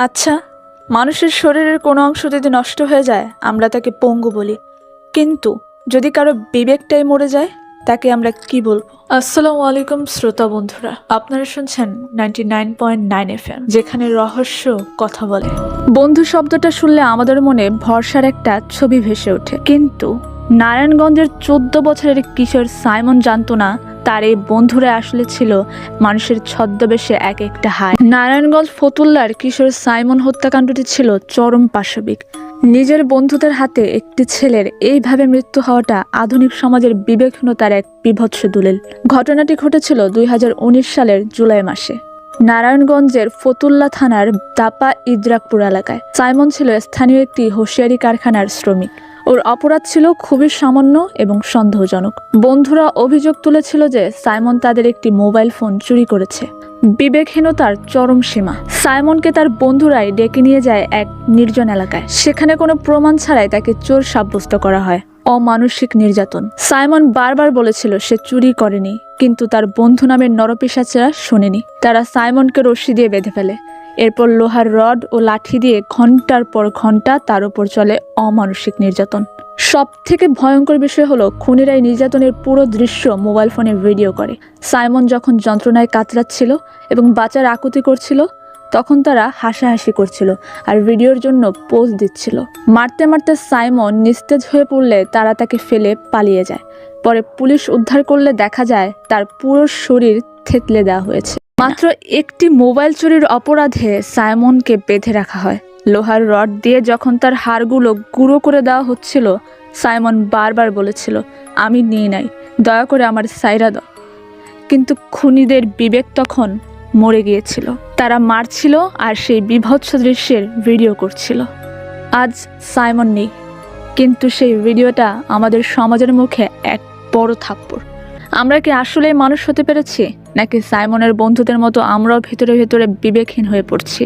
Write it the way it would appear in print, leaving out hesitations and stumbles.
আচ্ছা, মানুষের শরীরের কোনো অংশ যদি নষ্ট হয়ে যায় আমরা তাকে পঙ্গু বলি, কিন্তু যদি কারো বিবেকটাই মরে যায় তাকে আমরা কি বলবো? আসসালামু আলাইকুম শ্রোতা বন্ধুরা, আপনারা শুনছেন 99.9 FM, যেখানে রহস্য কথা বলে। বন্ধু শব্দটা শুনলে আমাদের মনে ভরসার একটা ছবি ভেসে ওঠে, কিন্তু নারায়ণগঞ্জের 14 বছরের কিশোর সাইমন জানতো না তার এই বন্ধুরা আসলে ছিল মানুষের ছদ্মবেশে এক একটা হায়। নারায়ণগঞ্জ ফতুল্লার কিশোর সাইমন হত্যাকাণ্ডটি ছিল চরম পাশবিক। নিজের বন্ধুদের হাতে একটি ছেলের এইভাবে মৃত্যু হওয়াটা আধুনিক সমাজের বিবেকহীনতার এক বিভৎস দলিল। ঘটনাটি ঘটেছিল 2019 সালের জুলাই মাসে নারায়ণগঞ্জের ফতুল্লা থানার দাপা ইদ্রাকপুর এলাকায়। সাইমন ছিল স্থানীয় একটি হোশিয়ারি কারখানার শ্রমিক। ওর অপরাধ ছিল খুবই সামান্য এবং সন্দেহজনক। বন্ধুরা অভিযোগ তুলেছিল যে সাইমন তাদের একটি মোবাইল ফোন চুরি করেছে। বিবেকহীনতার চরম সীমা। সাইমনকে তার বন্ধুরাই ডেকে নিয়ে যায় এক নির্জন এলাকায়। সেখানে কোনো প্রমাণ ছাড়াই তাকে চোর সাব্যস্ত করা হয়। অমানসিক নির্যাতন। সাইমন বারবার বলেছিল সে চুরি করেনি, কিন্তু তার বন্ধু নামের নরপিশাচেরা শোনেনি। তারা সাইমনকে রশি দিয়ে বেঁধে ফেলে। এরপর লোহার রড ও লাঠি দিয়ে ঘন্টার পর ঘন্টা তার উপর চলে অমানসিক নির্যাতন। সব থেকে ভয়ঙ্কর বিষয় হলো খুনিরা এই নির্যাতনের পুরো দৃশ্য মোবাইল ফোনে ভিডিও করে। সাইমন যখন যন্ত্রণায় কাতরাচ্ছিল এবং বাঁচার আকুতি করছিল, তখন তারা হাসাহাসি করছিল আর ভিডিওর জন্য পোজ দিচ্ছিল। মারতে মারতে সাইমন নিস্তেজ হয়ে পড়লে তারা তাকে ফেলে পালিয়ে যায়। পরে পুলিশ উদ্ধার করলে দেখা যায় তার পুরো শরীর থেতলে দেওয়া হয়েছে। মাত্র একটি মোবাইল চুরির অপরাধে সাইমনকে বেঁধে রাখা হয়। লোহার রড দিয়ে যখন তার হাড়গুলো গুঁড়ো করে দেওয়া হচ্ছিল, সাইমন বারবার বলেছিল, আমি নিয়ে নাই, দয়া করে আমার সাইরা দাও। কিন্তু খুনিদের বিবেক তখন মরে গিয়েছিল। তারা মারছিল আর সেই বিভৎস দৃশ্যের ভিডিও করছিল। আজ সাইমন নেই, কিন্তু সেই ভিডিওটা আমাদের সমাজের মুখে এক বড় থাপ্পড়। আমরা কি আসলেই মানুষ হতে পেরেছি, নাকি সাইমনের বন্ধুদের মতো আমরাও ভেতরে ভেতরে বিবেকহীন হয়ে পড়ছি?